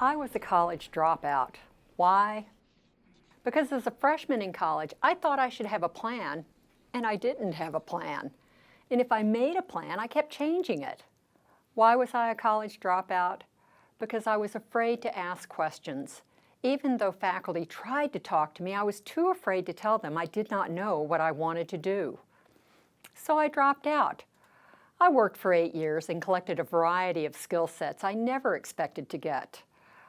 I was a college dropout. Why? Because as a freshman in college, I thought I should have a plan, and I didn't have a plan. And if I made a plan, I kept changing it. Why was I a college dropout? Because I was afraid to ask questions. Even though faculty tried to talk to me, I was too afraid to tell them I did not know what I wanted to do. So I dropped out. I worked for 8 years and collected a variety of skill sets I never expected to get.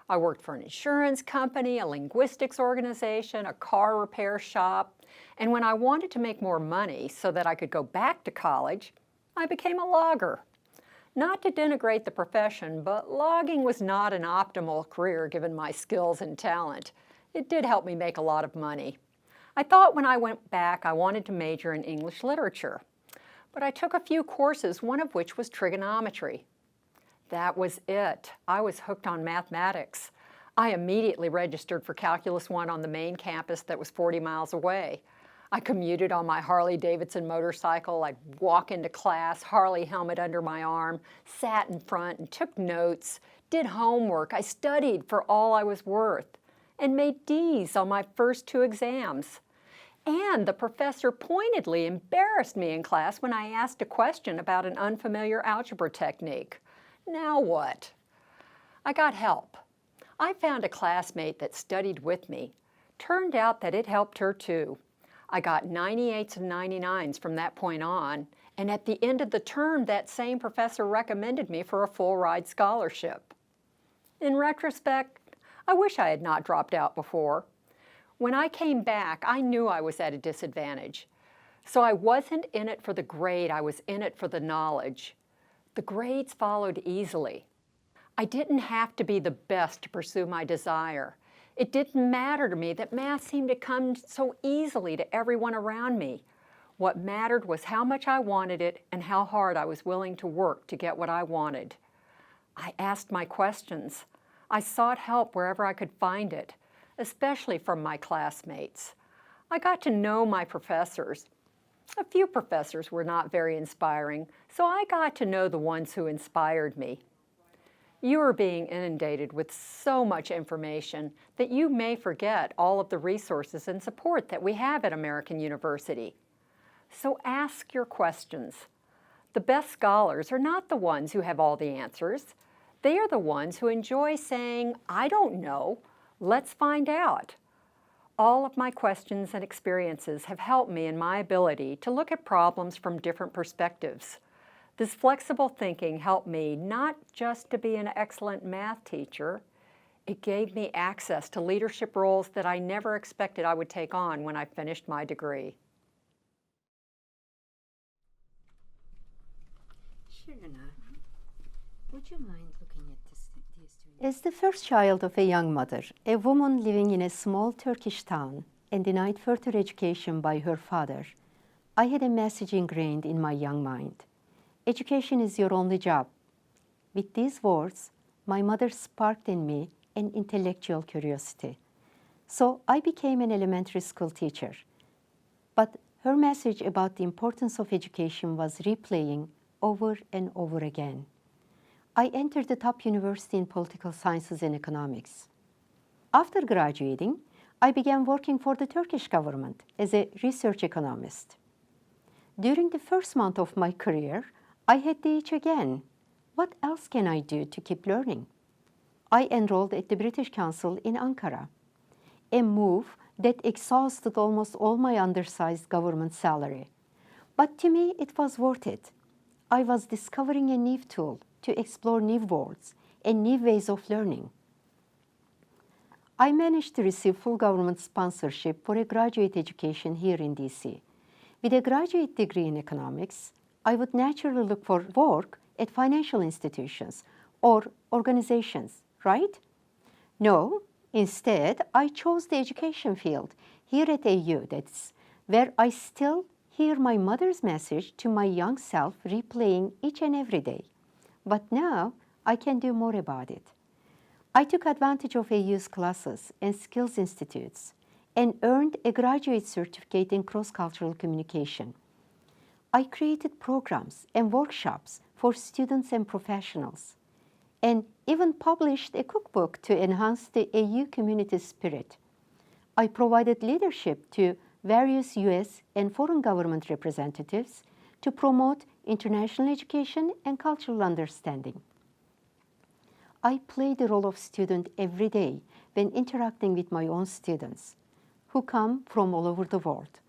I worked for an insurance company, a linguistics organization, a car repair shop, and when I wanted to make more money so that I could go back to college, I became a logger. Not to denigrate the profession, but logging was not an optimal career given my skills and talent. It did help me make a lot of money. I thought when I went back I wanted to major in English literature, but I took a few courses, one of which was trigonometry. That was it. I was hooked on mathematics. I immediately registered for Calculus 1 on the main campus that was 40 miles away. I commuted on my Harley-Davidson motorcycle. I'd walk into class, Harley helmet under my arm, sat in front and took notes, did homework. I studied for all I was worth and made D's on my first 2 exams. And the professor pointedly embarrassed me in class when I asked a question about an unfamiliar algebra technique. Now what? I got help. I found a classmate that studied with me. Turned out that it helped her too. I got 98s and 99s from that point on, and at the end of the term, that same professor recommended me for a full ride scholarship. In retrospect, I wish I had not dropped out before. When I came back, I knew I was at a disadvantage. So I wasn't in it for the grade, I was in it for the knowledge. The grades followed easily. I didn't have to be the best to pursue my desire. It didn't matter to me that math seemed to come so easily to everyone around me. What mattered was how much I wanted it and how hard I was willing to work to get what I wanted. I asked my questions. I sought help wherever I could find it, especially from my classmates. I got to know my professors. A few professors were not very inspiring, so I got to know the ones who inspired me. You are being inundated with so much information that you may forget all of the resources and support that we have at American University. So ask your questions. The best scholars are not the ones who have all the answers. They are the ones who enjoy saying, "I don't know, let's find out." All of my questions and experiences have helped me in my ability to look at problems from different perspectives. This flexible thinking helped me not just to be an excellent math teacher, it gave me access to leadership roles that I never expected I would take on when I finished my degree. Shirana, would you mind looking at these two? As the first child of a young mother, a woman living in a small Turkish town and denied further education by her father, I had a message ingrained in my young mind. Education is your only job. With these words, my mother sparked in me an intellectual curiosity. So I became an elementary school teacher. But her message about the importance of education was replaying over and over again. I entered the top university in political sciences and economics. After graduating, I began working for the Turkish government as a research economist. During the first month of my career, I had the itch again. What else can I do to keep learning? I enrolled at the British Council in Ankara, a move that exhausted almost all my undersized government salary. But to me, it was worth it. I was discovering a new tool to explore new worlds and new ways of learning. I managed to receive full government sponsorship for a graduate education here in DC. With a graduate degree in economics, I would naturally look for work at financial institutions or organizations, right? No, instead, I chose the education field here at AU. That's where I still hear my mother's message to my young self replaying each and every day. But now I can do more about it. I took advantage of AU's classes and skills institutes and earned a graduate certificate in cross-cultural communication. I created programs and workshops for students and professionals. and even published a cookbook to enhance the AU community spirit. I provided leadership to various US and foreign government representatives to promote international education and cultural understanding. I play the role of student every day when interacting with my own students, who come from all over the world.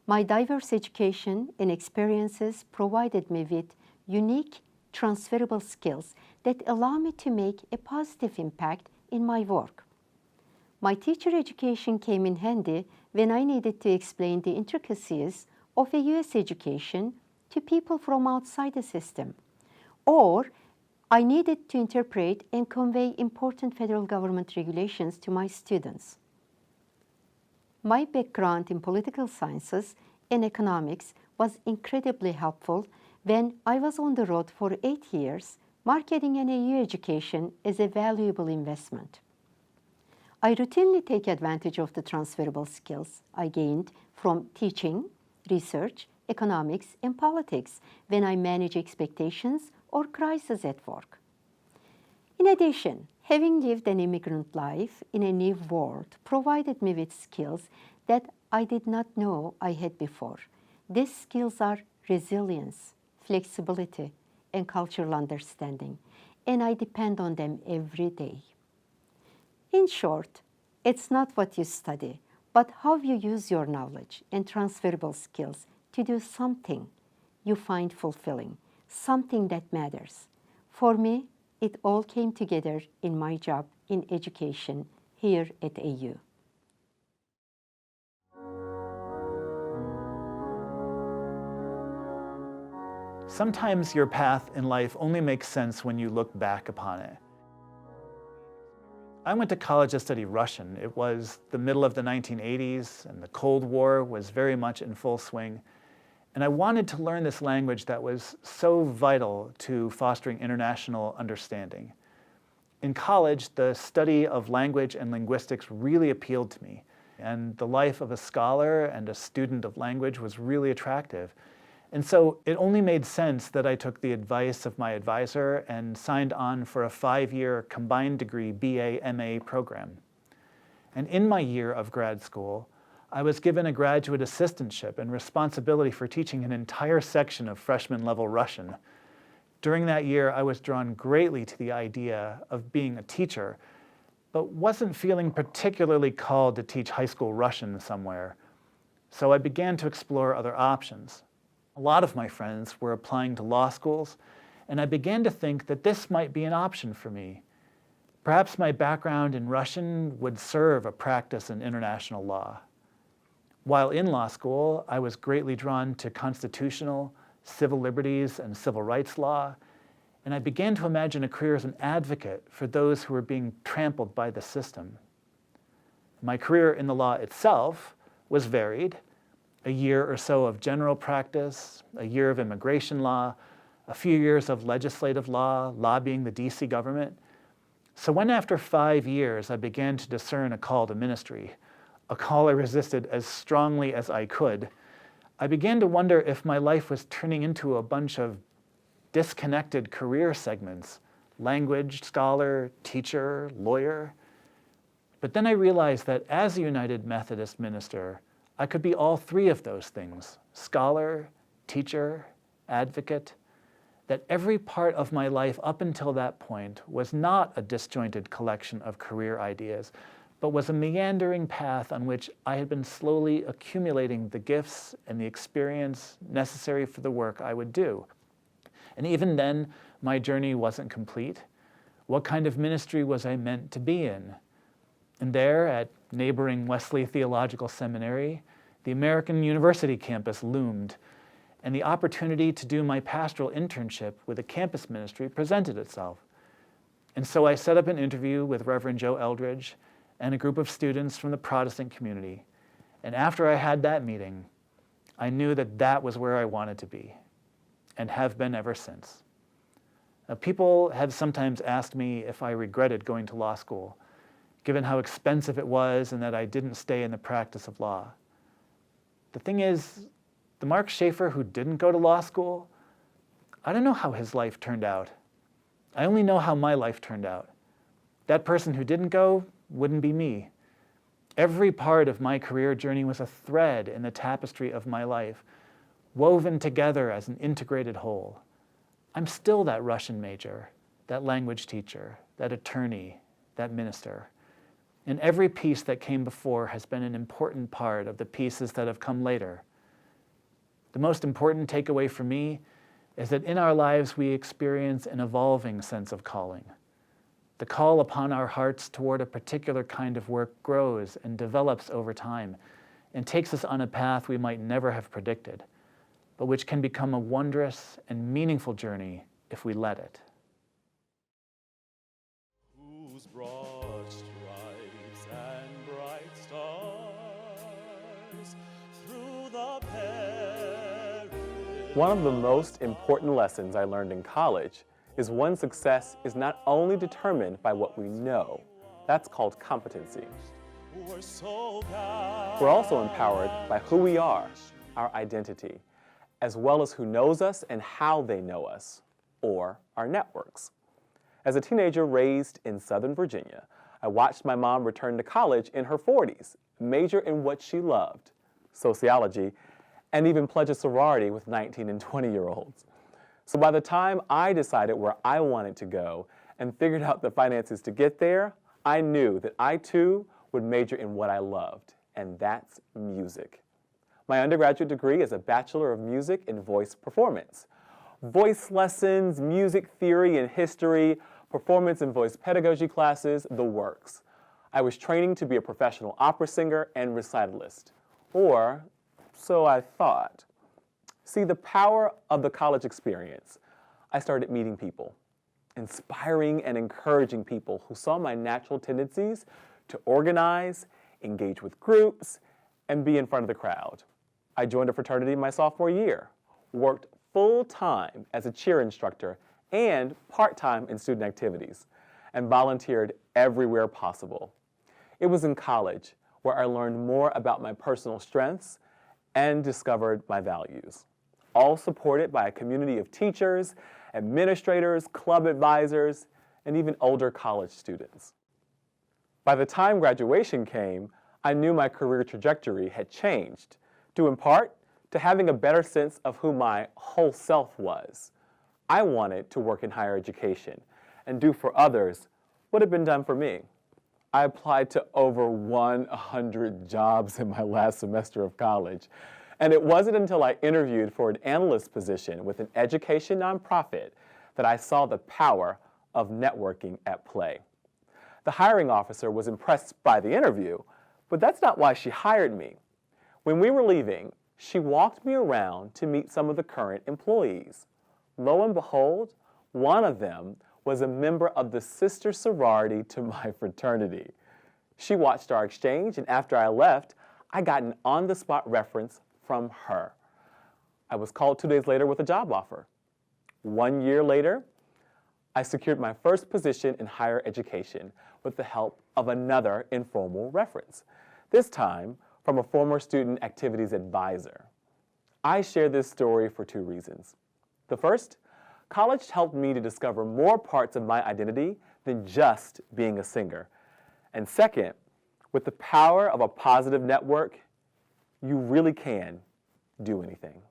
My diverse education and experiences provided me with unique, transferable skills that allow me to make a positive impact in my work. My teacher education came in handy when I needed to explain the intricacies of a US education to people from outside the system, or I needed to interpret and convey important federal government regulations to my students. My background in political sciences and economics was incredibly helpful when I was on the road for 8 years, marketing an AU education as a valuable investment. I routinely take advantage of the transferable skills I gained from teaching, research, economics, and politics when I manage expectations or crises at work. In addition, having lived an immigrant life in a new world provided me with skills that I did not know I had before. These skills are resilience, flexibility, and cultural understanding, and I depend on them every day. In short, it's not what you study, but how you use your knowledge and transferable skills to do something you find fulfilling, something that matters. For me, it all came together in my job in education here at AU. Sometimes your path in life only makes sense when you look back upon it. I went to college to study Russian. It was the middle of the 1980s, and the Cold War was very much in full swing. And I wanted to learn this language that was so vital to fostering international understanding. In college, the study of language and linguistics really appealed to me, and the life of a scholar and a student of language was really attractive. And so it only made sense that I took the advice of my advisor and signed on for a 5-year combined degree BA/MA program. And in my year of grad school, I was given a graduate assistantship and responsibility for teaching an entire section of freshman level Russian. During that year, I was drawn greatly to the idea of being a teacher, but wasn't feeling particularly called to teach high school Russian somewhere. So I began to explore other options. A lot of my friends were applying to law schools, and I began to think that this might be an option for me. Perhaps my background in Russian would serve a practice in international law. While in law school, I was greatly drawn to constitutional, civil liberties, and civil rights law, and I began to imagine a career as an advocate for those who were being trampled by the system. My career in the law itself was varied. A year or so of general practice, a year of immigration law, a few years of legislative law, lobbying the DC government. So when after 5 years I began to discern a call to ministry, a call I resisted as strongly as I could, I began to wonder if my life was turning into a bunch of disconnected career segments: language scholar, teacher, lawyer. But then I realized that as a United Methodist minister, I could be all 3 of those things: scholar, teacher, advocate, that every part of my life up until that point was not a disjointed collection of career ideas, but was a meandering path on which I had been slowly accumulating the gifts and the experience necessary for the work I would do. And even then, my journey wasn't complete. What kind of ministry was I meant to be in? And there, at neighboring Wesley Theological Seminary, the American University campus loomed, and the opportunity to do my pastoral internship with a campus ministry presented itself. And so I set up an interview with Reverend Joe Eldridge and a group of students from the Protestant community. And after I had that meeting, I knew that that was where I wanted to be, and have been ever since. Now, people have sometimes asked me if I regretted going to law school, given how expensive it was and that I didn't stay in the practice of law. The thing is, the Mark Schaefer who didn't go to law school, I don't know how his life turned out. I only know how my life turned out. That person who didn't go wouldn't be me. Every part of my career journey was a thread in the tapestry of my life, woven together as an integrated whole. I'm still that Russian major, that language teacher, that attorney, that minister. And every piece that came before has been an important part of the pieces that have come later. The most important takeaway for me is that in our lives we experience an evolving sense of calling. The call upon our hearts toward a particular kind of work grows and develops over time and takes us on a path we might never have predicted, but which can become a wondrous and meaningful journey if we let it. Whose broad stripes and bright stars through the perilous. One of the most important lessons I learned in college is one's success is not only determined by what we know, that's called competency. We're also empowered by who we are, our identity, as well as who knows us and how they know us, or our networks. As a teenager raised in Southern Virginia, I watched my mom return to college in her 40s, major in what she loved, sociology, and even pledge a sorority with 19 and 20-year-olds. So by the time I decided where I wanted to go and figured out the finances to get there, I knew that I too would major in what I loved, and that's music. My undergraduate degree is a Bachelor of Music in Voice Performance. Voice lessons, music theory and history, performance and voice pedagogy classes, the works. I was training to be a professional opera singer and recitalist, or so I thought. See, the power of the college experience, I started meeting people, inspiring and encouraging people who saw my natural tendencies to organize, engage with groups, and be in front of the crowd. I joined a fraternity my sophomore year, worked full-time as a cheer instructor and part-time in student activities, and volunteered everywhere possible. It was in college where I learned more about my personal strengths and discovered my values, all supported by a community of teachers, administrators, club advisors, and even older college students. By the time graduation came, I knew my career trajectory had changed, due in part to having a better sense of who my whole self was. I wanted to work in higher education and do for others what had been done for me. I applied to over 100 jobs in my last semester of college, and it wasn't until I interviewed for an analyst position with an education nonprofit that I saw the power of networking at play. The hiring officer was impressed by the interview, but that's not why she hired me. When we were leaving, she walked me around to meet some of the current employees. Lo and behold, one of them was a member of the sister sorority to my fraternity. She watched our exchange, and after I left, I got an on-the-spot reference from her. I was called 2 days later with a job offer. 1 year later, I secured my first position in higher education with the help of another informal reference, this time from a former student activities advisor. I share this story for two reasons. The first, college helped me to discover more parts of my identity than just being a singer. And second, with the power of a positive network, you really can do anything.